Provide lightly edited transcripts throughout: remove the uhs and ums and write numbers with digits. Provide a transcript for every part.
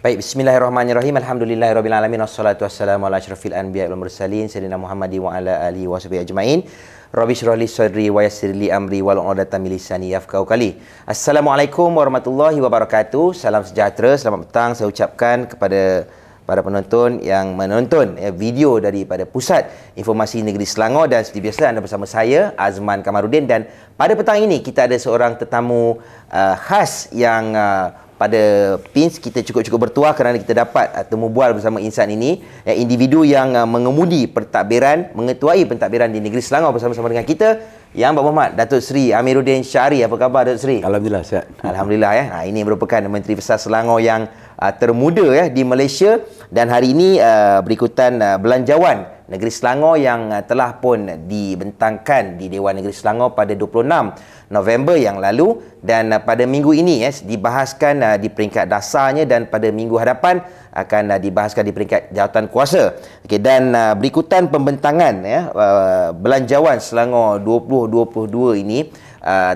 Baik, bismillahirrahmanirrahim. Alhamdulillahirabbil alamin wassalatu wassalamu ala asyrafil anbiya'i wal mursalin sayyidina Muhammadin wa ala alihi washabihi ajmain. Rabbi shrah li sadri wa yassir li amri wahlul 'uqdatam min lisani yafqahu qawli. Assalamualaikum warahmatullahi wabarakatuh. Salam sejahtera, selamat petang saya ucapkan kepada para penonton yang menonton video daripada Pusat Informasi Negeri Selangor, dan seperti biasa anda bersama saya Azman Kamarudin, dan pada petang ini kita ada seorang tetamu khas yang pada PINS kita cukup-cukup bertuah kerana kita dapat temu bual bersama insan ini, individu yang mengemudi pentadbiran, mengetuai pentadbiran di Negeri Selangor bersama-sama dengan kita, yang Pak Muhammad Datuk Seri Amiruddin Syahri. Apa khabar Datuk Seri? Alhamdulillah sihat. Alhamdulillah ya. Ini merupakan Menteri Besar Selangor yang termuda di Malaysia, dan hari ini berikutan belanjawan Negeri Selangor yang telah pun dibentangkan di Dewan Negeri Selangor pada 26 November yang lalu, dan pada minggu ini dibahaskan di peringkat dasarnya, dan pada minggu hadapan akan dibahaskan di peringkat jawatan kuasa. Okey, dan berikutan pembentangan belanjawan Selangor 2022 ini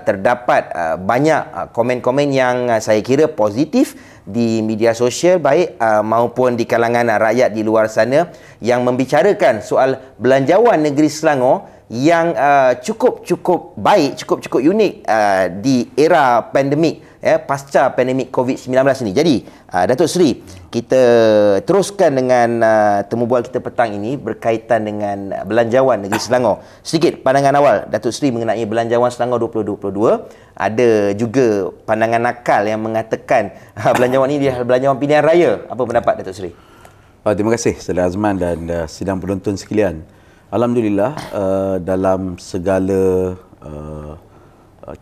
terdapat banyak komen-komen yang saya kira positif di media sosial baik maupun di kalangan rakyat di luar sana yang membicarakan soal belanjawan negeri Selangor yang cukup baik, cukup unik di era pandemik, pasca pandemik COVID-19 ini. Jadi Datuk Seri, kita teruskan dengan temu bual kita petang ini berkaitan dengan belanjawan negeri Selangor. Sedikit pandangan awal Datuk Seri mengenai belanjawan Selangor 2022. Ada juga pandangan nakal yang mengatakan belanjawan ini adalah belanjawan pilihan raya. Apa pendapat Datuk Seri? Terima kasih Saudara Azman dan sidang penonton sekalian. Alhamdulillah, dalam segala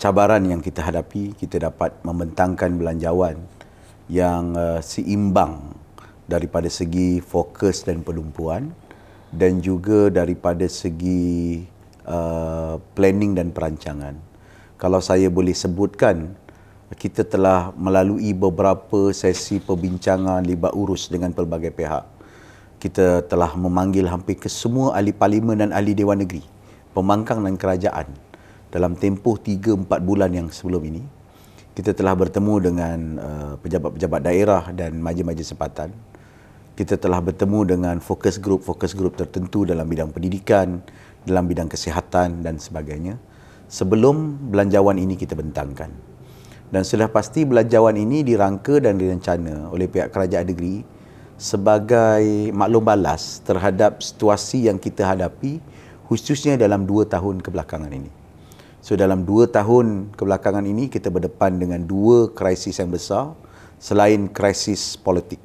cabaran yang kita hadapi, kita dapat membentangkan belanjawan yang seimbang daripada segi fokus dan penumpuan, dan juga daripada segi planning dan perancangan. Kalau saya boleh sebutkan, kita telah melalui beberapa sesi perbincangan libat urus dengan pelbagai pihak. Kita telah memanggil hampir ke semua ahli parlimen dan ahli Dewan Negeri, pembangkang dan kerajaan dalam tempoh 3-4 bulan yang sebelum ini. Kita telah bertemu dengan pejabat-pejabat daerah dan majlis-majlis sepatan. Kita telah bertemu dengan fokus grup tertentu dalam bidang pendidikan, dalam bidang kesihatan dan sebagainya, sebelum belanjawan ini kita bentangkan. Dan sudah pasti belanjawan ini dirangka dan direncana oleh pihak kerajaan negeri sebagai maklum balas terhadap situasi yang kita hadapi, khususnya dalam 2 tahun kebelakangan ini. So dalam 2 tahun kebelakangan ini kita berdepan dengan 2 krisis yang besar selain krisis politik.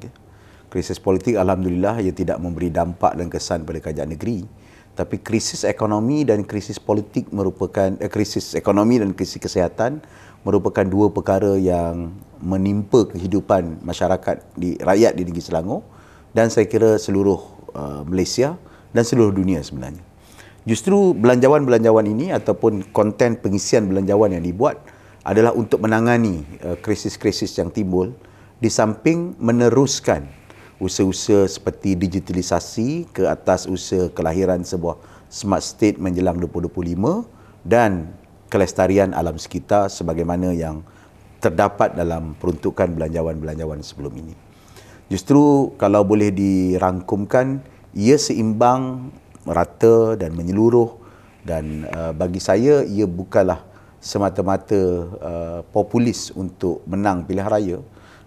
Krisis politik alhamdulillah ia tidak memberi dampak dan kesan pada kerajaan negeri, tapi krisis ekonomi dan krisis politik merupakan krisis ekonomi dan krisis kesihatan merupakan 2 perkara yang menimpa kehidupan masyarakat rakyat di Negeri Selangor, dan saya kira seluruh Malaysia dan seluruh dunia sebenarnya. Justru belanjawan-belanjawan ini ataupun konten pengisian belanjawan yang dibuat adalah untuk menangani krisis-krisis yang timbul, di samping meneruskan usaha-usaha seperti digitalisasi ke atas usaha kelahiran sebuah smart state menjelang 2025 dan kelestarian alam sekitar sebagaimana yang terdapat dalam peruntukan belanjawan-belanjawan sebelum ini. Justru kalau boleh dirangkumkan, ia seimbang, merata dan menyeluruh, dan bagi saya ia bukanlah semata-mata populis untuk menang pilihan raya,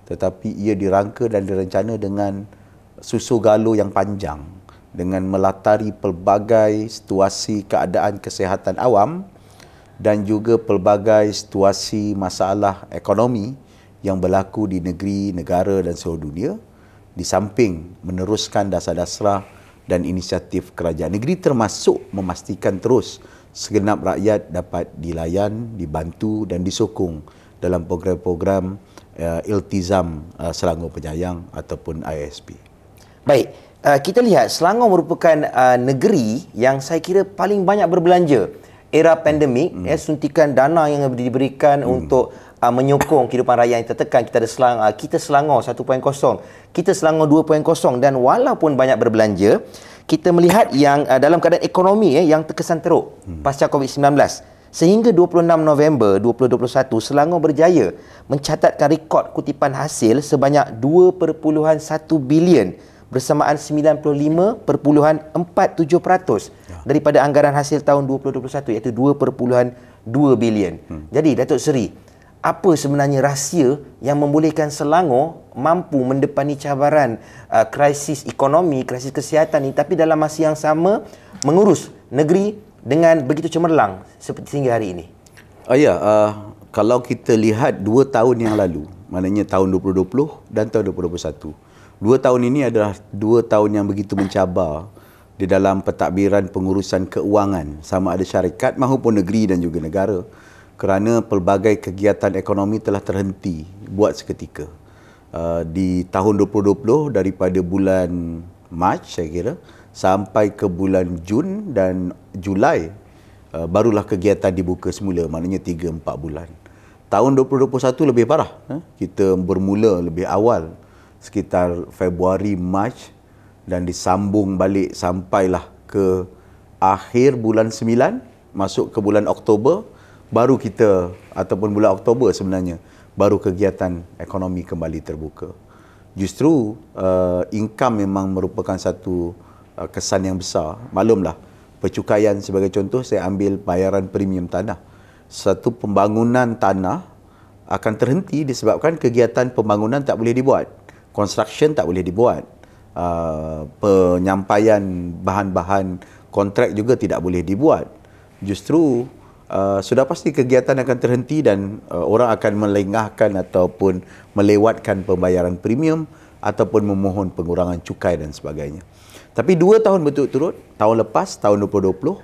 tetapi ia dirangka dan direncana dengan susu galuh yang panjang, dengan melatari pelbagai situasi keadaan kesihatan awam dan juga pelbagai situasi masalah ekonomi yang berlaku di negeri, negara dan seluruh dunia, di samping meneruskan dasar-dasar dan inisiatif kerajaan negeri, termasuk memastikan terus segenap rakyat dapat dilayan, dibantu dan disokong dalam program-program Iltizam Selangor Penyayang ataupun ISP. Baik, kita lihat Selangor merupakan negeri yang saya kira paling banyak berbelanja era pandemik. Suntikan dana yang diberikan untuk menyokong kehidupan rakyat yang tertekan. Kita Selangor 1.0, kita Selangor 2.0, dan walaupun banyak berbelanja, kita melihat yang dalam keadaan ekonomi yang terkesan teruk pasca COVID-19. Sehingga 26 November 2021, Selangor berjaya mencatatkan rekod kutipan hasil sebanyak 2.1 bilion bersamaan 95.47% daripada anggaran hasil tahun 2021 iaitu 2.2 bilion. Jadi Datuk Seri, apa sebenarnya rahsia yang membolehkan Selangor mampu mendepani cabaran krisis ekonomi, krisis kesihatan ini, tapi dalam masa yang sama mengurus negeri dengan begitu cemerlang seperti sehingga hari ini? Kalau kita lihat 2 tahun yang lalu, maknanya tahun 2020 dan tahun 2021, 2 tahun ini adalah 2 tahun yang begitu mencabar di dalam pentadbiran pengurusan keuangan, sama ada syarikat maupun negeri dan juga negara, kerana pelbagai kegiatan ekonomi telah terhenti buat seketika. Di tahun 2020 daripada bulan Mac saya kira sampai ke bulan Jun dan Julai barulah kegiatan dibuka semula, maknanya 3-4 bulan. Tahun 2021 lebih parah. Kita bermula lebih awal sekitar Februari, Mac dan disambung balik sampailah ke akhir bulan 9, masuk ke bulan Oktober, baru kita, ataupun bulan Oktober sebenarnya, baru kegiatan ekonomi kembali terbuka. Justru income memang merupakan satu kesan yang besar. Maklumlah, percukaian sebagai contoh, saya ambil bayaran premium tanah. Satu pembangunan tanah akan terhenti disebabkan kegiatan pembangunan tak boleh dibuat. Construction tak boleh dibuat. Penyampaian bahan-bahan kontrak juga tidak boleh dibuat. Justru sudah pasti kegiatan akan terhenti dan orang akan melengahkan ataupun melewatkan pembayaran premium ataupun memohon pengurangan cukai dan sebagainya. Tapi 2 tahun berturut-turut, tahun lepas, tahun 2020,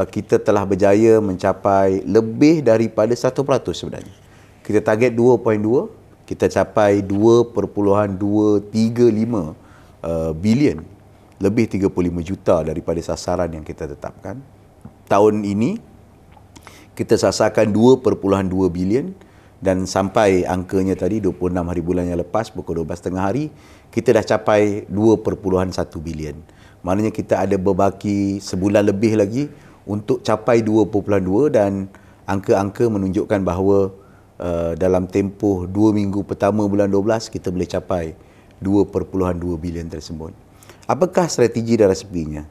kita telah berjaya mencapai lebih daripada 1% sebenarnya. Kita target 2.2, kita capai 2.235 bilion, lebih 35 juta daripada sasaran yang kita tetapkan. Tahun ini, kita sasarkan 2.2 bilion dan sampai angkanya tadi 26 hari bulan yang lepas pukul 12.30 hari kita dah capai 2.1 bilion. Maknanya kita ada berbaki sebulan lebih lagi untuk capai 2.2 dan angka-angka menunjukkan bahawa dalam tempoh 2 minggu pertama bulan 12 kita boleh capai 2.2 bilion tersebut. Apakah strategi dan resepinya?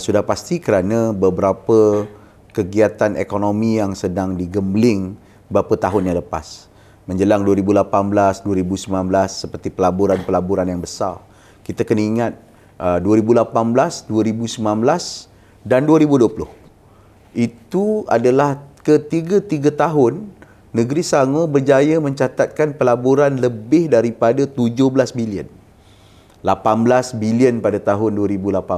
Sudah pasti kerana beberapa kegiatan ekonomi yang sedang digembling beberapa tahun yang lepas. Menjelang 2018, 2019 seperti pelaburan-pelaburan yang besar. Kita kena ingat 2018, 2019 dan 2020. Itu adalah ketiga-tiga tahun negeri Selangor berjaya mencatatkan pelaburan lebih daripada 17 bilion. 18 bilion pada tahun 2018,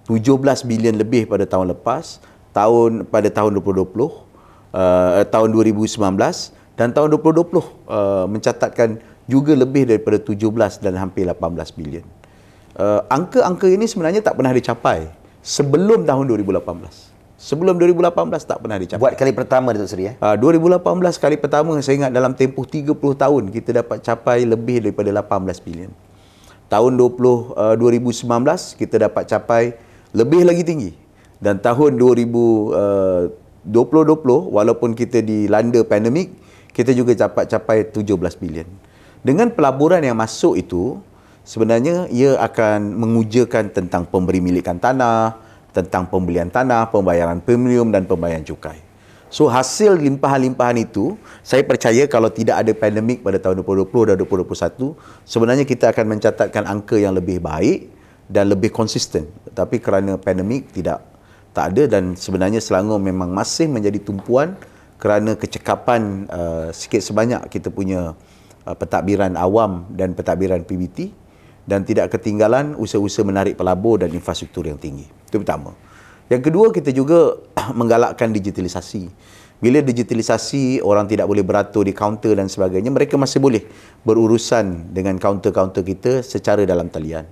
17 bilion lebih pada tahun lepas, pada tahun 2020, tahun 2019 dan tahun 2020 mencatatkan juga lebih daripada 17 dan hampir 18 bilion. Angka-angka ini sebenarnya tak pernah dicapai sebelum tahun 2018. Sebelum 2018 tak pernah dicapai. Buat kali pertama, Datuk Seri. 2018 kali pertama, saya ingat dalam tempoh 30 tahun kita dapat capai lebih daripada 18 bilion. Tahun 2019 kita dapat capai lebih lagi tinggi. Dan tahun 2020 walaupun kita dilanda pandemik, kita juga dapat capai 17 bilion. Dengan pelaburan yang masuk itu, sebenarnya ia akan mengujakan tentang pemberi milikan tanah, tentang pembelian tanah, pembayaran premium dan pembayaran cukai. So hasil limpahan-limpahan itu, saya percaya kalau tidak ada pandemik pada tahun 2020 dan 2021, sebenarnya kita akan mencatatkan angka yang lebih baik dan lebih konsisten. Tapi kerana pandemik tak ada dan sebenarnya Selangor memang masih menjadi tumpuan kerana kecekapan sikit sebanyak kita punya pentadbiran awam dan pentadbiran PBT dan tidak ketinggalan usaha-usaha menarik pelabur dan infrastruktur yang tinggi. Itu pertama. Yang kedua, kita juga menggalakkan digitalisasi. Bila digitalisasi, orang tidak boleh beratur di kaunter dan sebagainya, mereka masih boleh berurusan dengan kaunter-kaunter kita secara dalam talian.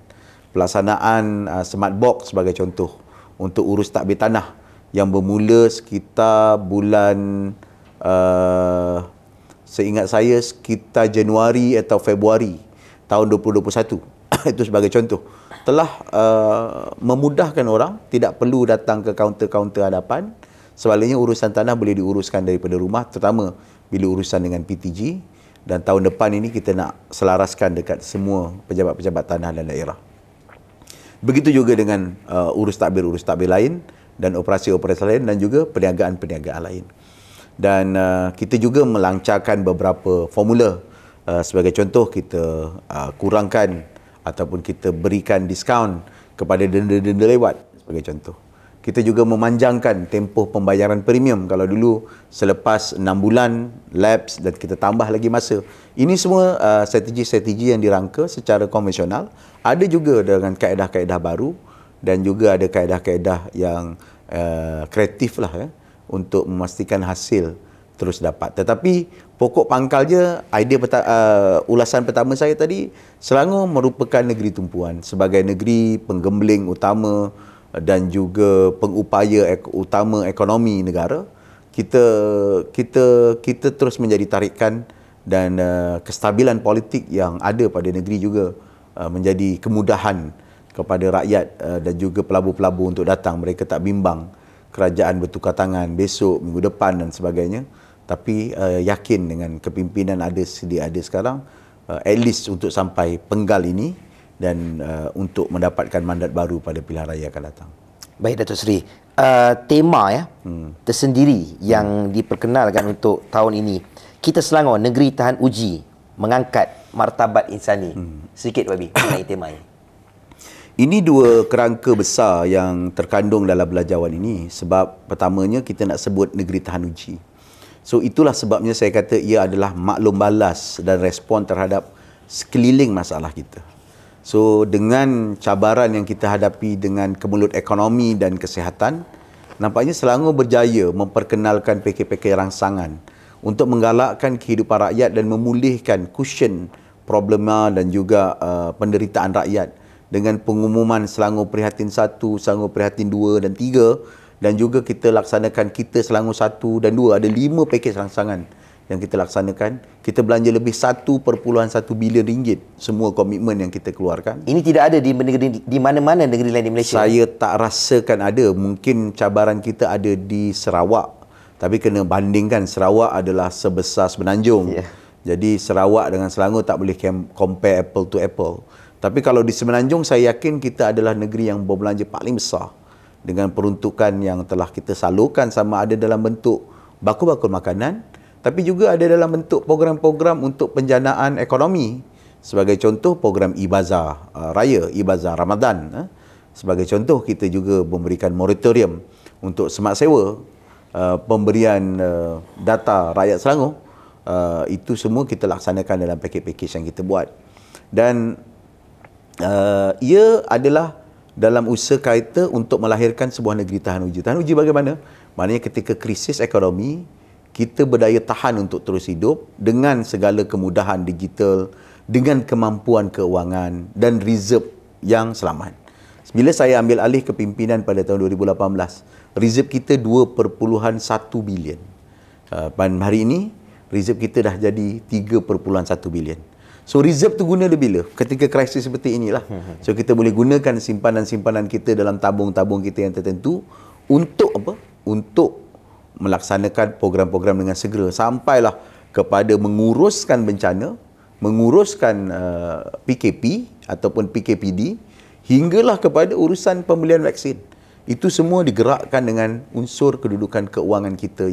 Pelaksanaan smart box sebagai contoh untuk urus takbir tanah yang bermula sekitar bulan seingat saya sekitar Januari atau Februari tahun 2021 itu sebagai contoh telah memudahkan orang tidak perlu datang ke kaunter-kaunter hadapan, Sebaliknya urusan tanah boleh diuruskan daripada rumah, terutama bila urusan dengan PTG, dan tahun depan ini kita nak selaraskan dekat semua pejabat-pejabat tanah dan daerah. Begitu juga dengan urus takbir lain dan operasi-operasi lain dan juga perniagaan-perniagaan lain. Dan kita juga melancarkan beberapa formula. Sebagai contoh, kita kurangkan ataupun kita berikan diskaun kepada denda-denda lewat sebagai contoh. Kita juga memanjangkan tempoh pembayaran premium. Kalau dulu selepas 6 bulan lapse dan kita tambah lagi masa. Ini semua strategi-strategi yang dirangka secara konvensional. Ada juga dengan kaedah-kaedah baru dan juga ada kaedah-kaedah yang kreatif lah ya, untuk memastikan hasil terus dapat. Tetapi pokok pangkalnya, ulasan pertama saya tadi, Selangor merupakan negeri tumpuan sebagai negeri penggembling utama dan juga pengupaya utama ekonomi negara. Kita terus menjadi tarikan dan kestabilan politik yang ada pada negeri juga menjadi kemudahan kepada rakyat dan juga pelabur-pelabur untuk datang. Mereka tak bimbang kerajaan bertukar tangan besok, minggu depan dan sebagainya. Tapi yakin dengan kepimpinan sedia ada sekarang, at least untuk sampai penggal ini dan untuk mendapatkan mandat baru pada pilihan raya akan datang. Baik Datuk Seri, tema ya tersendiri yang diperkenalkan untuk tahun ini, Kita Selangor Negeri Tahan Uji Mengangkat Martabat Insani. Sedikit Babi mengenai tema ini. Ini dua kerangka besar yang terkandung dalam belanjawan ini. Sebab pertamanya kita nak sebut negeri tahan uji. So itulah sebabnya saya kata ia adalah maklum balas dan respon terhadap sekeliling masalah kita. So dengan cabaran yang kita hadapi dengan kemelut ekonomi dan kesihatan, nampaknya Selangor berjaya memperkenalkan pakej-pakej rangsangan untuk menggalakkan kehidupan rakyat dan memulihkan cushion problema dan juga penderitaan rakyat dengan pengumuman Selangor Prihatin 1, Selangor Prihatin 2 dan 3, dan juga kita laksanakan Kita Selangor 1 dan 2. Ada 5 pakej rangsangan yang kita laksanakan. Kita belanja lebih 1.1 bilion ringgit semua komitmen yang kita keluarkan. Ini tidak ada di mana-mana negeri lain di Malaysia. Saya tak rasakan ada. Mungkin cabaran kita ada di Sarawak. Tapi kena bandingkan, Sarawak adalah sebesar Semenanjung. Yeah. Jadi Sarawak dengan Selangor tak boleh compare apple to apple. Tapi kalau di Semenanjung, saya yakin kita adalah negeri yang berbelanja paling besar dengan peruntukan yang telah kita salurkan, sama ada dalam bentuk bakul-bakul makanan, tapi juga ada dalam bentuk program-program untuk penjanaan ekonomi. Sebagai contoh, program e-Bazar Raya, e-Bazar Ramadan. Sebagai contoh, kita juga memberikan moratorium untuk semak sewa, pemberian data rakyat Selangor. Itu semua kita laksanakan dalam pakej-pakej yang kita buat. Dan ia adalah dalam usaha kita untuk melahirkan sebuah negeri tahan uji. Tahan uji bagaimana? Maknanya ketika krisis ekonomi, kita berdaya tahan untuk terus hidup dengan segala kemudahan digital, dengan kemampuan keuangan dan reserve yang selamat. Bila saya ambil alih kepimpinan pada tahun 2018, reserve kita 2.1 bilion. Dan hari ini, reserve kita dah jadi 3.1 bilion. So reserve tu guna bila? Ketika krisis seperti inilah. So kita boleh gunakan simpanan-simpanan kita dalam tabung-tabung kita yang tertentu untuk apa? Untuk melaksanakan program-program dengan segera sampailah kepada menguruskan bencana, menguruskan PKP ataupun PKPD, hinggalah kepada urusan pembelian vaksin. Itu semua digerakkan dengan unsur kedudukan keuangan kita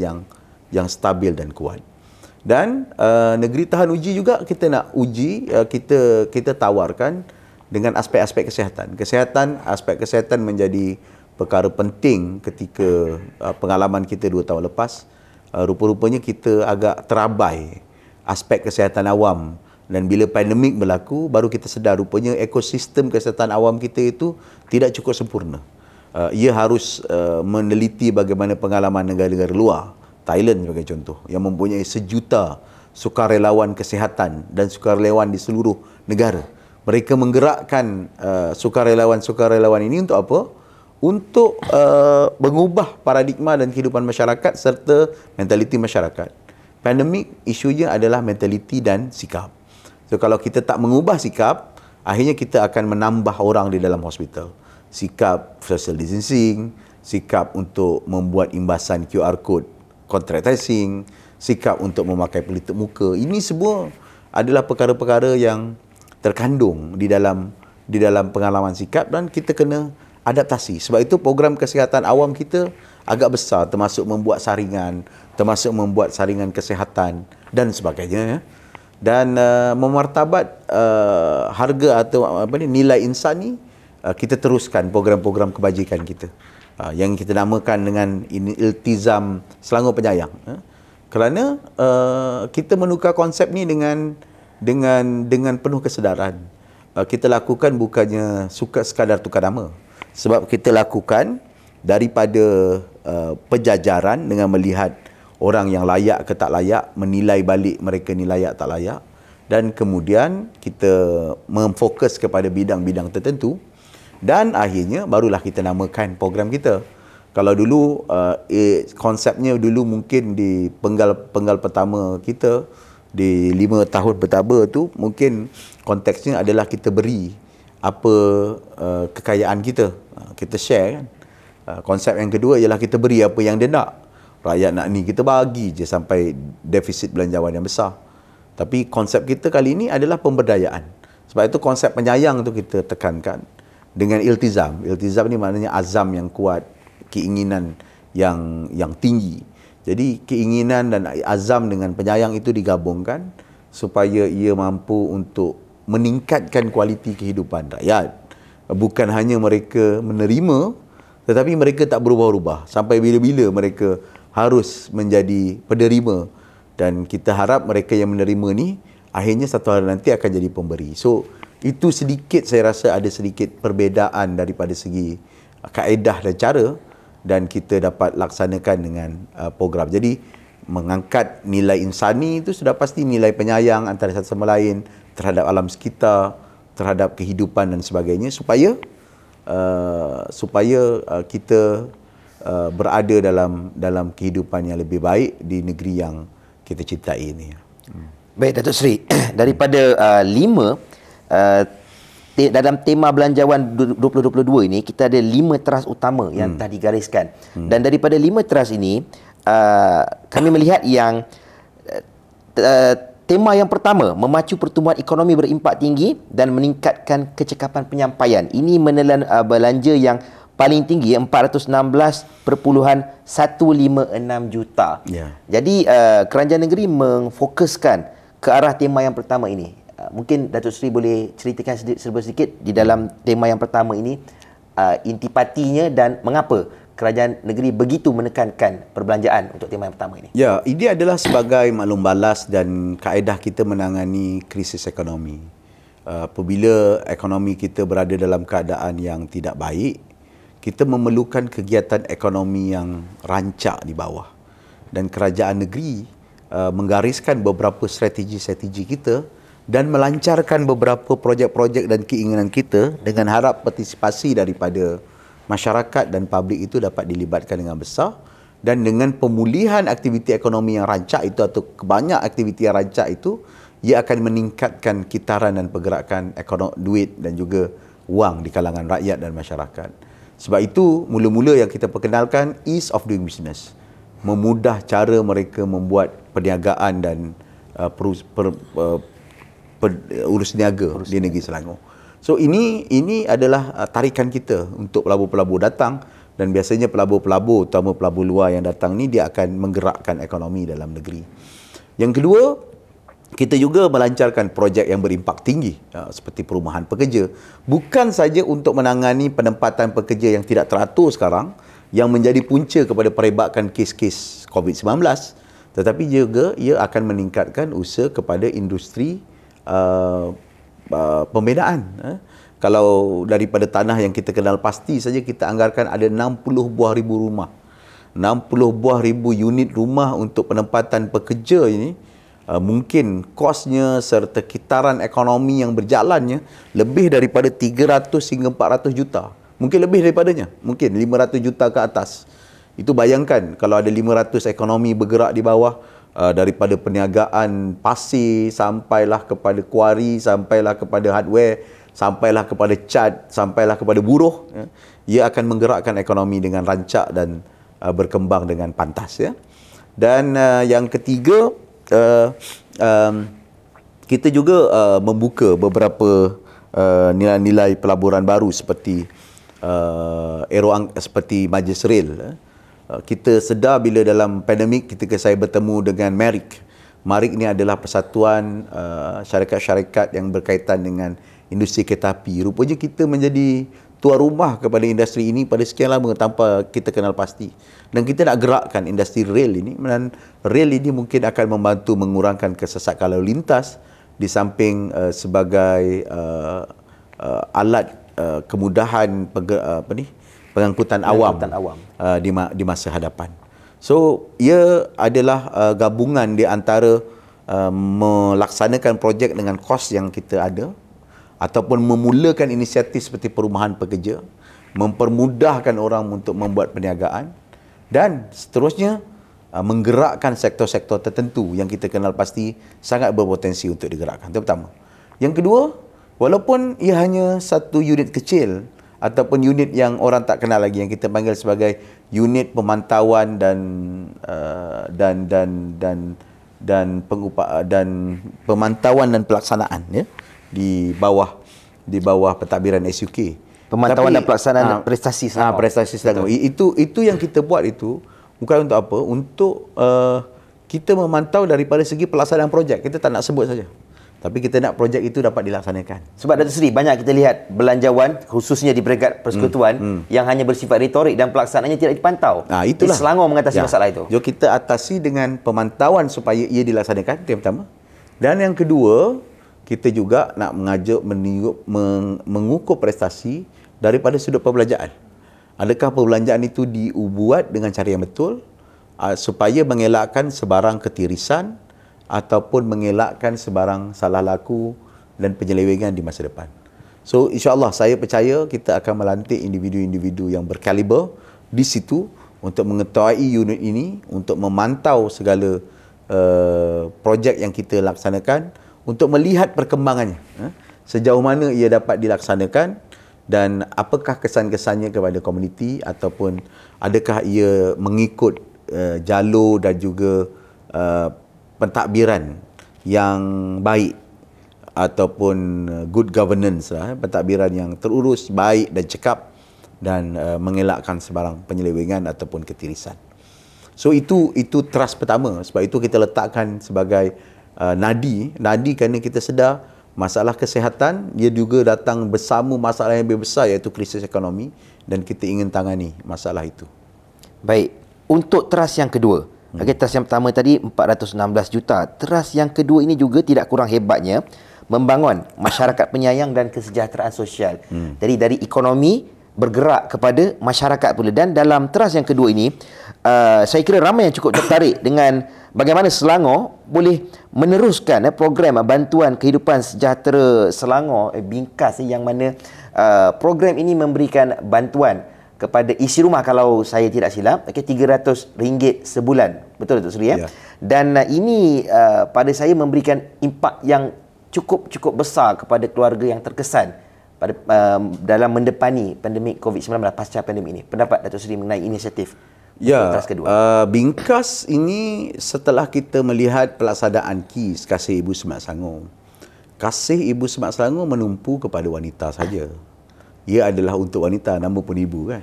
yang stabil dan kuat. Dan negeri tahan uji juga kita nak uji, kita tawarkan dengan aspek-aspek kesihatan. Aspek kesihatan menjadi perkara penting ketika pengalaman kita 2 tahun lepas. Rupa-rupanya kita agak terabai aspek kesihatan awam. Dan bila pandemik berlaku, baru kita sedar rupanya ekosistem kesihatan awam kita itu tidak cukup sempurna. Ia harus meneliti bagaimana pengalaman negara-negara luar. Thailand sebagai contoh, yang mempunyai 1 juta sukarelawan kesihatan dan sukarelawan di seluruh negara. Mereka menggerakkan sukarelawan-sukarelawan ini untuk apa? Untuk mengubah paradigma dan kehidupan masyarakat serta mentaliti masyarakat. Pandemik, isunya adalah mentaliti dan sikap. So kalau kita tak mengubah sikap, akhirnya kita akan menambah orang di dalam hospital. Sikap social distancing, sikap untuk membuat imbasan QR code, contact tracing, sikap untuk memakai pelitup muka. Ini semua adalah perkara-perkara yang terkandung di dalam pengalaman sikap dan kita kena adaptasi. Sebab itu program kesihatan awam kita agak besar, termasuk membuat saringan, termasuk membuat saringan kesihatan dan sebagainya, ya. Dan memartabat harga atau nilai insan ni, kita teruskan program-program kebajikan kita yang kita namakan dengan Iltizam Selangor Penyayang, kerana kita menukar konsep ni dengan penuh kesedaran. Kita lakukan bukannya suka sekadar tukar nama, sebab kita lakukan daripada penjajaran dengan melihat orang yang layak ke tak layak, menilai balik mereka ni layak tak layak, dan kemudian kita memfokus kepada bidang-bidang tertentu, dan akhirnya barulah kita namakan program kita. Kalau dulu konsepnya dulu mungkin di penggal pertama kita di 5 tahun pertama tu, mungkin konteksnya adalah kita beri apa kekayaan kita, kita share kan. Konsep yang kedua ialah kita beri apa yang dia nak. Rakyat nak ni, kita bagi je sampai defisit belanjawan yang besar. Tapi konsep kita kali ini adalah pemberdayaan. Sebab itu konsep penyayang tu kita tekankan dengan iltizam. Iltizam ni maknanya azam yang kuat, keinginan yang tinggi. Jadi keinginan dan azam dengan penyayang itu digabungkan supaya ia mampu untuk meningkatkan kualiti kehidupan rakyat. Bukan hanya mereka menerima, tetapi mereka tak berubah-ubah. Sampai bila-bila mereka harus menjadi penerima. Dan kita harap mereka yang menerima ni akhirnya satu hari nanti akan jadi pemberi. So, itu sedikit, saya rasa ada sedikit perbezaan daripada segi kaedah dan cara, dan kita dapat laksanakan dengan program. Jadi, mengangkat nilai insani itu sudah pasti nilai penyayang antara satu sama lain terhadap alam sekitar, terhadap kehidupan dan sebagainya, supaya kita berada dalam kehidupan yang lebih baik di negeri yang kita cintai ini. Baik, Datuk Seri, daripada dalam tema belanjawan 2022 ini, kita ada 5 teras utama yang telah digariskan. Dan daripada 5 teras ini, kami melihat yang tema yang pertama, memacu pertumbuhan ekonomi berimpak tinggi dan meningkatkan kecekapan penyampaian. Ini menelan belanja yang paling tinggi, 416.156 juta. Yeah. Jadi kerajaan negeri memfokuskan ke arah tema yang pertama ini. Mungkin Datuk Seri boleh ceritakan sedikit di dalam tema yang pertama ini, intipatinya dan mengapa kerajaan negeri begitu menekankan perbelanjaan untuk tema yang pertama ini. Ya, ini adalah sebagai maklum balas dan kaedah kita menangani krisis ekonomi. Apabila ekonomi kita berada dalam keadaan yang tidak baik, kita memerlukan kegiatan ekonomi yang rancak di bawah. Dan kerajaan negeri menggariskan beberapa strategi-strategi kita dan melancarkan beberapa projek-projek dan keinginan kita dengan harap partisipasi daripada masyarakat dan publik itu dapat dilibatkan dengan besar, dan dengan pemulihan aktiviti ekonomi yang rancak itu atau kebanyak aktiviti yang rancak itu, ia akan meningkatkan kitaran dan pergerakan ekonomi, duit dan juga wang di kalangan rakyat dan masyarakat. Sebab itu mula-mula yang kita perkenalkan ease of doing business, memudah cara mereka membuat perniagaan dan urus niaga di negeri Selangor. So ini adalah tarikan kita untuk pelabur-pelabur datang, dan biasanya pelabur-pelabur, terutama pelabur luar yang datang ni, dia akan menggerakkan ekonomi dalam negeri. Yang kedua, kita juga melancarkan projek yang berimpak tinggi seperti perumahan pekerja. Bukan saja untuk menangani penempatan pekerja yang tidak teratur sekarang, yang menjadi punca kepada perebakan kes-kes COVID-19, tetapi juga ia akan meningkatkan usaha kepada industri pembinaan. Kalau daripada tanah yang kita kenal pasti saja, kita anggarkan ada 60 buah ribu rumah. 60 buah ribu unit rumah untuk penempatan pekerja ini, mungkin kosnya serta kitaran ekonomi yang berjalannya lebih daripada 300 hingga 400 juta. Mungkin lebih daripadanya, mungkin 500 juta ke atas. Itu bayangkan kalau ada 500 ekonomi bergerak di bawah, daripada perniagaan pasir sampailah kepada kuari, sampailah kepada hardware, sampailah kepada Chad, sampailah kepada buruh, ya, ia akan menggerakkan ekonomi dengan rancak dan berkembang dengan pantas, ya. Dan yang ketiga, kita juga membuka beberapa nilai-nilai pelaburan baru seperti seperti Majlis Rail. Kita sedar bila dalam pandemik ketika saya bertemu dengan MARIC. MARIC ni adalah persatuan syarikat-syarikat yang berkaitan dengan industri kereta api. Rupanya kita menjadi tuan rumah kepada industri ini pada sekian lama tanpa kita kenal pasti. Dan kita nak gerakkan industri rail ini, dan rail ini mungkin akan membantu mengurangkan kesesakan lalu lintas di samping sebagai alat kemudahan pengangkutan awam, di masa hadapan. So, ia adalah gabungan di antara melaksanakan projek dengan kos yang kita ada, ataupun memulakan inisiatif seperti perumahan pekerja, mempermudahkan orang untuk membuat perniagaan, dan seterusnya menggerakkan sektor-sektor tertentu yang kita kenal pasti sangat berpotensi untuk digerakkan. Itu pertama. Yang kedua, walaupun ia hanya satu unit kecil ataupun unit yang orang tak kenal lagi, yang kita panggil sebagai unit pemantauan dan pemantauan dan pelaksanaan, ya, di bawah pentadbiran SUK. Pemantauan dan pelaksanaan prestasi Selangor. Prestasi Selangor. Itu yang kita buat itu bukan untuk apa? Untuk kita memantau daripada segi pelaksanaan projek. Kita tak nak sebut saja. Tapi kita nak projek itu dapat dilaksanakan. Sebab Datuk Seri, banyak kita lihat belanjawan khususnya di Peringkat Persekutuan yang hanya bersifat retorik dan pelaksanaannya tidak dipantau. Itulah. Selangor mengatasi masalah itu. Jom kita atasi dengan pemantauan supaya ia dilaksanakan. Itu yang pertama. Dan yang kedua, kita juga nak mengukur prestasi daripada sudut perbelanjaan. Adakah perbelanjaan itu dibuat dengan cara yang betul supaya mengelakkan sebarang ketirisan ataupun mengelakkan sebarang salah laku dan penyelewengan di masa depan. So, insya-Allah saya percaya kita akan melantik individu-individu yang berkaliber di situ untuk mengetahui unit ini, untuk memantau segala projek yang kita laksanakan, untuk melihat perkembangannya, sejauh mana ia dapat dilaksanakan dan apakah kesan-kesannya kepada komuniti, ataupun adakah ia mengikut jalur dan juga pentadbiran yang baik ataupun good governance, pentadbiran yang terurus, baik dan cekap dan mengelakkan sebarang penyelewengan ataupun ketirisan. So itu trust pertama. Sebab itu kita letakkan sebagai nadi kerana kita sedar masalah kesihatan dia juga datang bersama masalah yang lebih besar, iaitu krisis ekonomi, dan kita ingin tangani masalah itu. Baik, untuk trust yang kedua, trust yang pertama tadi 416 juta. Trust yang kedua ini juga tidak kurang hebatnya membangun masyarakat penyayang dan kesejahteraan sosial. Jadi dari ekonomi bergerak kepada masyarakat pula. Dan dalam trust yang kedua ini, saya kira ramai yang cukup tertarik dengan bagaimana Selangor boleh meneruskan program bantuan kehidupan sejahtera Selangor, Bingkas, yang mana program ini memberikan bantuan kepada isi rumah, kalau saya tidak silap, RM300 sebulan. Betul Datuk Seri, ya? Dan ini pada saya memberikan impak yang cukup besar kepada keluarga yang terkesan pada dalam mendepani pandemik COVID-19 pasca pandemik ini. Pendapat Datuk Seri mengenai inisiatif trust kedua? Bingkas ini setelah kita melihat pelaksanaan KIS, Kasih Ibu Semak Selangor. Kasih Ibu Semak Selangor menumpu kepada wanita saja. Ia adalah untuk wanita, nama pun ibu, kan.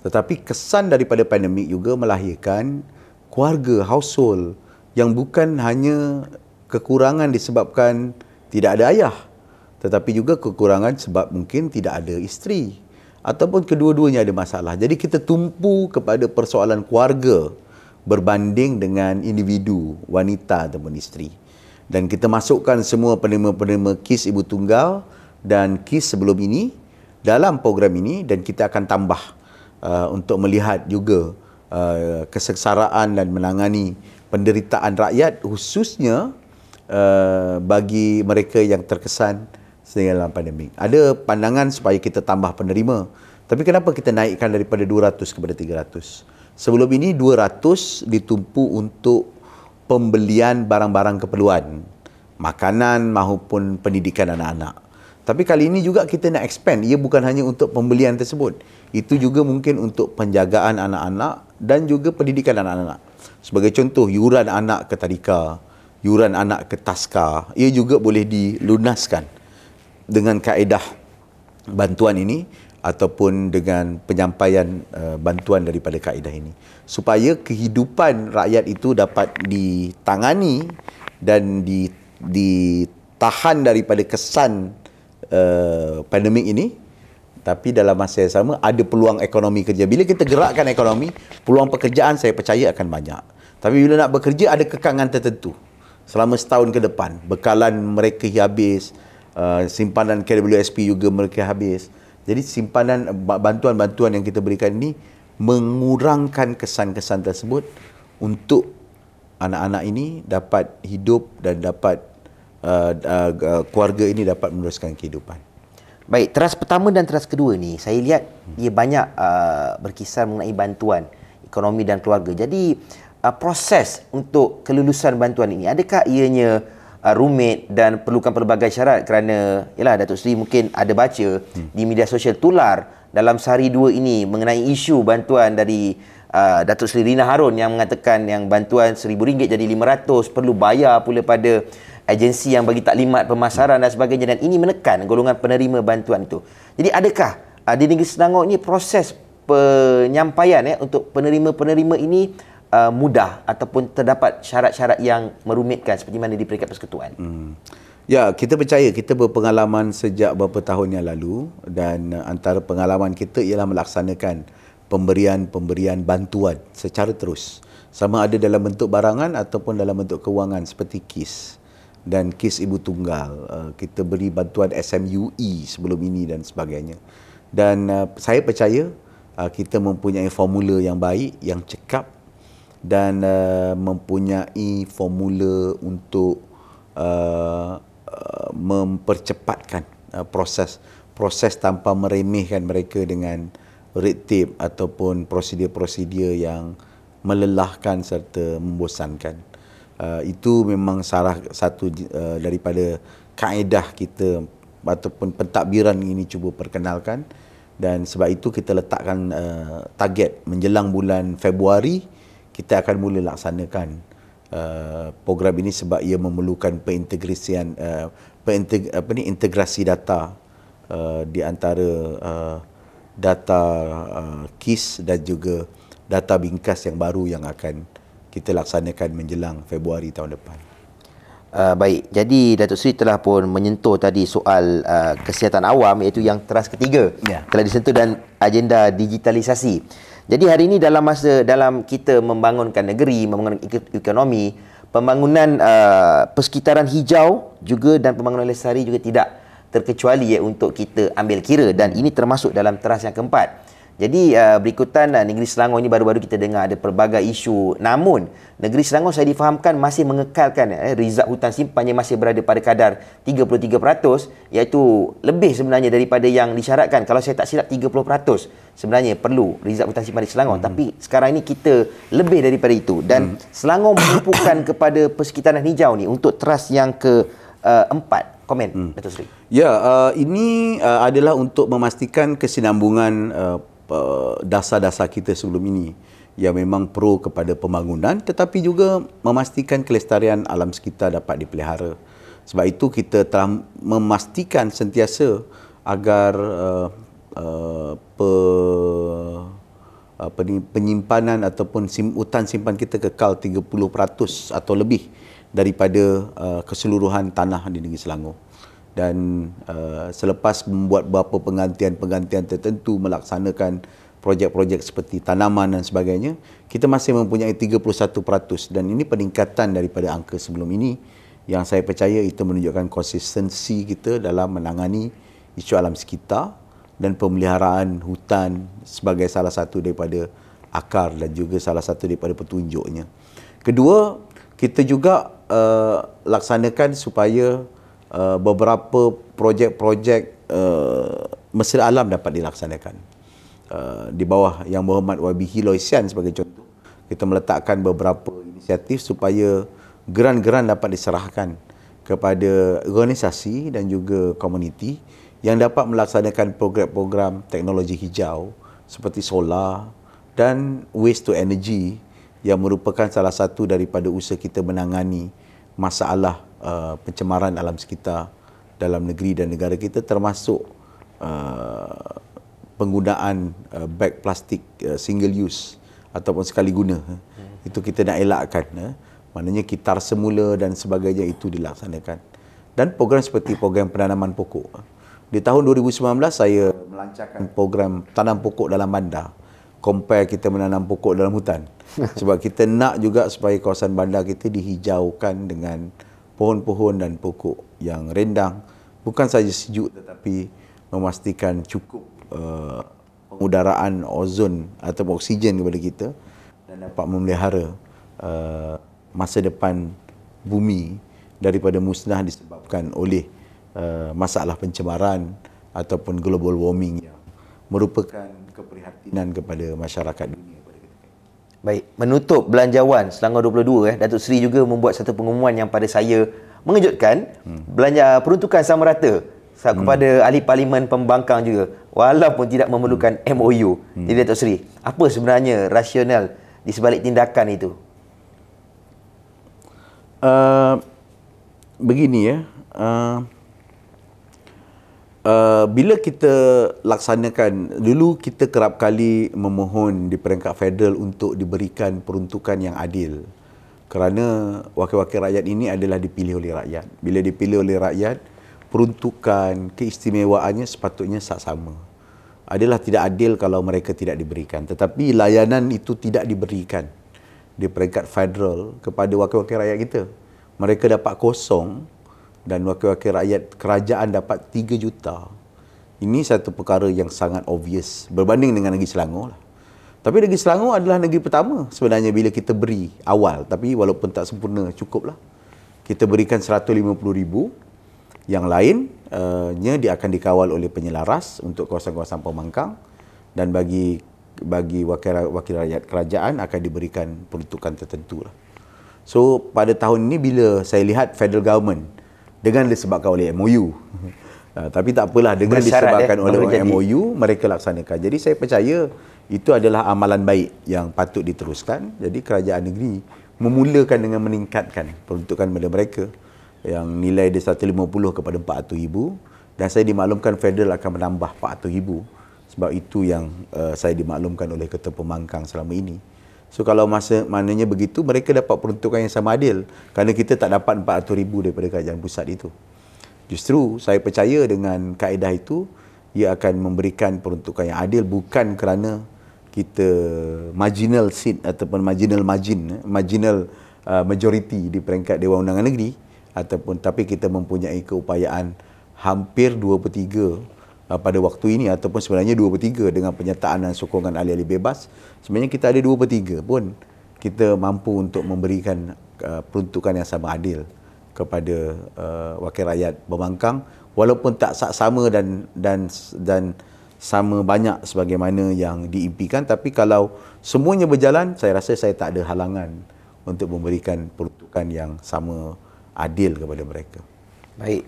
Tetapi kesan daripada pandemik juga melahirkan keluarga, household yang bukan hanya kekurangan disebabkan tidak ada ayah, tetapi juga kekurangan sebab mungkin tidak ada isteri, ataupun kedua-duanya ada masalah. Jadi kita tumpu kepada persoalan keluarga berbanding dengan individu, wanita ataupun isteri. Dan kita masukkan semua penerima-penerima KIS Ibu Tunggal dan KIS sebelum ini dalam program ini, dan kita akan tambah untuk melihat juga kesengsaraan dan menangani penderitaan rakyat, khususnya bagi mereka yang terkesan dalam pandemik. Ada pandangan supaya kita tambah penerima. Tapi kenapa kita naikkan daripada 200 kepada 300? Sebelum ini 200 ditumpu untuk pembelian barang-barang keperluan, makanan maupun pendidikan anak-anak. Tapi kali ini juga kita nak expand. Ia bukan hanya untuk pembelian tersebut. Itu juga mungkin untuk penjagaan anak-anak dan juga pendidikan anak-anak. Sebagai contoh, yuran anak ke tadika, yuran anak ke taska, ia juga boleh dilunaskan dengan kaedah bantuan ini ataupun dengan penyampaian bantuan daripada kaedah ini. Supaya kehidupan rakyat itu dapat ditangani dan ditahan daripada kesan pandemik ini, tapi dalam masa yang sama ada peluang ekonomi kerja. Bila kita gerakkan ekonomi, peluang pekerjaan saya percaya akan banyak. Tapi bila nak bekerja ada kekangan tertentu. Selama setahun ke depan, bekalan mereka habis, simpanan KWSP juga mereka habis. Jadi simpanan bantuan-bantuan yang kita berikan ini mengurangkan kesan-kesan tersebut untuk anak-anak ini dapat hidup dan dapat keluarga ini dapat meneruskan kehidupan. Baik, teras pertama dan teras kedua ni saya lihat ia banyak berkisar mengenai bantuan ekonomi dan keluarga. Jadi proses untuk kelulusan bantuan ini, adakah ianya rumit dan perlukan pelbagai syarat? Kerana yalah, Datuk Seri mungkin ada baca di media sosial tular dalam sehari dua ini mengenai isu bantuan dari Datuk Seri Rina Harun yang mengatakan yang bantuan RM1,000 jadi RM500, perlu bayar pula pada agensi yang bagi taklimat pemasaran dan sebagainya, dan ini menekan golongan penerima bantuan itu. Jadi adakah di negeri Selangor ini proses penyampaian untuk penerima-penerima ini mudah ataupun terdapat syarat-syarat yang merumitkan seperti mana di peringkat persekutuan? Ya, kita percaya, kita berpengalaman sejak beberapa tahun yang lalu, dan antara pengalaman kita ialah melaksanakan pemberian bantuan secara terus. Sama ada dalam bentuk barangan ataupun dalam bentuk kewangan seperti KIS dan KIS Ibu Tunggal. Kita beri bantuan SMUE sebelum ini dan sebagainya. Dan saya percaya kita mempunyai formula yang baik, yang cekap, dan mempunyai formula untuk mempercepatkan proses tanpa meremehkan mereka dengan red tape ataupun prosedur-prosedur yang melelahkan serta membosankan. Itu memang salah satu daripada kaedah kita ataupun pentadbiran ini cuba perkenalkan, dan sebab itu kita letakkan target menjelang bulan Februari kita akan mula laksanakan program ini, sebab ia memerlukan integrasi data di antara data KIS dan juga data bingkas yang baru yang akan kita laksanakan menjelang Februari tahun depan. Baik, jadi Datuk Seri telah pun menyentuh tadi soal kesihatan awam, iaitu yang teras ketiga telah disentuh, dan agenda digitalisasi. Jadi hari ini dalam kita membangunkan negeri, membangunkan ekonomi, pembangunan persekitaran hijau juga dan pembangunan lestari juga tidak terkecuali untuk kita ambil kira, dan ini termasuk dalam teras yang keempat. Jadi berikutan negeri Selangor ini baru-baru kita dengar ada pelbagai isu, namun negeri Selangor saya difahamkan masih mengekalkan rizab hutan simpan yang masih berada pada kadar 33%, iaitu lebih sebenarnya daripada yang disyaratkan. Kalau saya tak silap 30% sebenarnya perlu rizab hutan simpan di Selangor, tapi sekarang ini kita lebih daripada itu, dan Selangor menumpukan kepada persekitaran hijau ni untuk teras yang keempat. Komen Datuk Seri. Ya, ini adalah untuk memastikan kesinambungan dasar-dasar kita sebelum ini yang memang pro kepada pembangunan, tetapi juga memastikan kelestarian alam sekitar dapat dipelihara. Sebab itu kita telah memastikan sentiasa agar penyimpanan ataupun hutan simpan kita kekal 30% atau lebih daripada keseluruhan tanah di negeri Selangor. Dan selepas membuat beberapa penggantian tertentu, melaksanakan projek-projek seperti tanaman dan sebagainya, kita masih mempunyai 31%, dan ini peningkatan daripada angka sebelum ini, yang saya percaya itu menunjukkan konsistensi kita dalam menangani isu alam sekitar dan pemeliharaan hutan sebagai salah satu daripada akar dan juga salah satu daripada petunjuknya. Kedua, kita juga laksanakan supaya beberapa projek-projek mesra alam dapat dilaksanakan. Di bawah Yang Berhormat YB Loy Sian sebagai contoh, kita meletakkan beberapa inisiatif supaya geran-geran dapat diserahkan kepada organisasi dan juga komuniti yang dapat melaksanakan program-program teknologi hijau seperti solar dan waste to energy yang merupakan salah satu daripada usaha kita menangani masalah pencemaran alam sekitar dalam negeri dan negara kita, termasuk penggunaan beg plastik single use ataupun sekali guna. Itu kita nak elakkan. Maknanya kitar semula dan sebagainya itu dilaksanakan. Dan program seperti program penanaman pokok. Di tahun 2019 saya melancarkan program tanam pokok dalam bandar. Compare kita menanam pokok dalam hutan. Sebab kita nak juga supaya kawasan bandar kita dihijaukan dengan pohon-pohon dan pokok yang rindang. Bukan saja sejuk tetapi memastikan cukup pengudaraan ozon atau oksigen kepada kita dan dapat memelihara masa depan bumi daripada musnah disebabkan oleh masalah pencemaran ataupun global warming yang merupakan keprihatinan kepada masyarakat dunia. Baik, menutup Belanjawan Selangor 22, Datuk Seri juga membuat satu pengumuman yang pada saya mengejutkan. Belanja peruntukan sama rata kepada ahli parlimen pembangkang juga, walaupun tidak memerlukan MOU. Jadi Datuk Seri, apa sebenarnya rasional di sebalik tindakan itu? Begini ya, bila kita laksanakan, dulu kita kerap kali memohon di peringkat federal untuk diberikan peruntukan yang adil, kerana wakil-wakil rakyat ini adalah dipilih oleh rakyat. Bila dipilih oleh rakyat, peruntukan, keistimewaannya sepatutnya sama. Adalah tidak adil kalau mereka tidak diberikan. Tetapi layanan itu tidak diberikan di peringkat federal kepada wakil-wakil rakyat kita. Mereka dapat kosong dan wakil-wakil rakyat kerajaan dapat 3 juta. Ini satu perkara yang sangat obvious berbanding dengan negeri Selangor lah. Tapi negeri Selangor adalah negeri pertama sebenarnya bila kita beri awal, tapi walaupun tak sempurna, cukuplah. Kita berikan 150,000, yang lainnya dia akan dikawal oleh penyelaras untuk kawasan-kawasan pembangkang, dan bagi wakil rakyat kerajaan akan diberikan peruntukan tertentu lah. So pada tahun ini bila saya lihat federal government dengan disebabkan oleh MOU, tapi tak apalah, dengan disebabkan oleh MOU mereka laksanakan. Jadi saya percaya itu adalah amalan baik yang patut diteruskan. Jadi kerajaan negeri memulakan dengan meningkatkan peruntukan kepada mereka yang nilai dia 150 kepada 400,000, dan saya dimaklumkan federal akan menambah 400,000. Sebab itu yang saya dimaklumkan oleh Ketua Pembangkang selama ini. So kalau maknanya begitu, mereka dapat peruntukan yang sama adil, kerana kita tak dapat 400,000 daripada kerajaan pusat itu. Justru saya percaya dengan kaedah itu, ia akan memberikan peruntukan yang adil, bukan kerana kita marginal seat ataupun marginal majority di peringkat Dewan Undangan Negeri, ataupun tapi kita mempunyai keupayaan hampir 2/3 pada waktu ini, ataupun sebenarnya 2/3 dengan penyertaan dan sokongan ahli-ahli bebas. Sebenarnya kita ada 2/3 pun kita mampu untuk memberikan peruntukan yang sama adil kepada wakil rakyat pembangkang, walaupun tak sama dan sama banyak sebagaimana yang diimpikan. Tapi kalau semuanya berjalan, saya rasa saya tak ada halangan untuk memberikan peruntukan yang sama adil kepada mereka. Baik.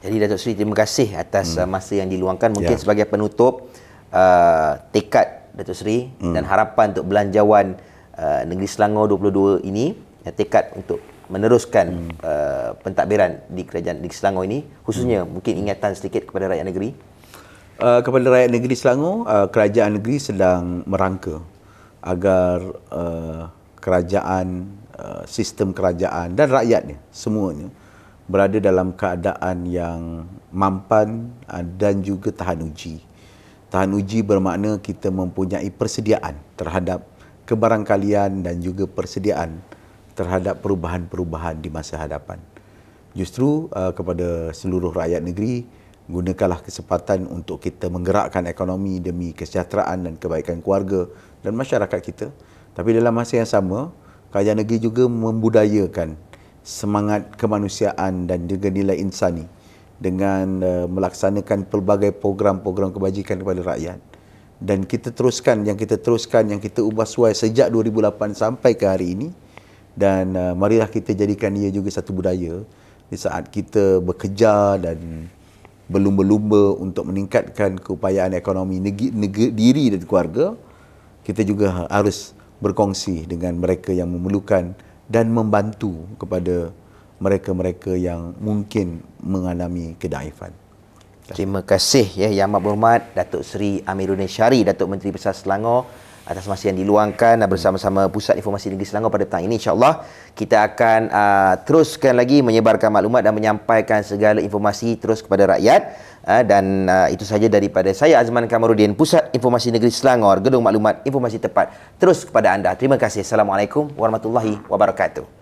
Jadi Datuk Seri, terima kasih atas masa yang diluangkan. Mungkin sebagai penutup, tekad Datuk Seri dan harapan untuk Belanjawan Negeri Selangor 22 ini, tekad untuk meneruskan pentadbiran di Kerajaan Negeri Selangor ini, khususnya mungkin ingatan sedikit kepada rakyat negeri. Kepada rakyat negeri Selangor, kerajaan negeri sedang merangka agar kerajaan, sistem kerajaan dan rakyatnya semuanya berada dalam keadaan yang mampan dan juga tahan uji. Tahan uji bermakna kita mempunyai persediaan terhadap kebarangkalian dan juga persediaan terhadap perubahan-perubahan di masa hadapan. Justru kepada seluruh rakyat negeri, gunakanlah kesempatan untuk kita menggerakkan ekonomi demi kesejahteraan dan kebaikan keluarga dan masyarakat kita. Tapi dalam masa yang sama, kerajaan negeri juga membudayakan semangat kemanusiaan dan juga nilai insani dengan melaksanakan pelbagai program-program kebajikan kepada rakyat. Dan kita teruskan, yang kita ubah suai sejak 2008 sampai ke hari ini. Dan marilah kita jadikan ia juga satu budaya di saat kita bekerja dan berlumba-lumba untuk meningkatkan keupayaan ekonomi diri dan keluarga, kita juga harus berkongsi dengan mereka yang memerlukan dan membantu kepada mereka-mereka yang mungkin mengalami kedaifan. Terima kasih Yang Amat Berhormat Datuk Seri Amiruddin Syari, Datuk Menteri Besar Selangor, atas masa yang diluangkan bersama-sama Pusat Informasi Negeri Selangor pada petang ini. InsyaAllah kita akan teruskan lagi menyebarkan maklumat dan menyampaikan segala informasi terus kepada rakyat. Dan itu saja daripada saya, Azman Kamarudin, Pusat Informasi Negeri Selangor, Gedung Maklumat Informasi Tepat terus kepada anda. Terima kasih. Assalamualaikum warahmatullahi wabarakatuh.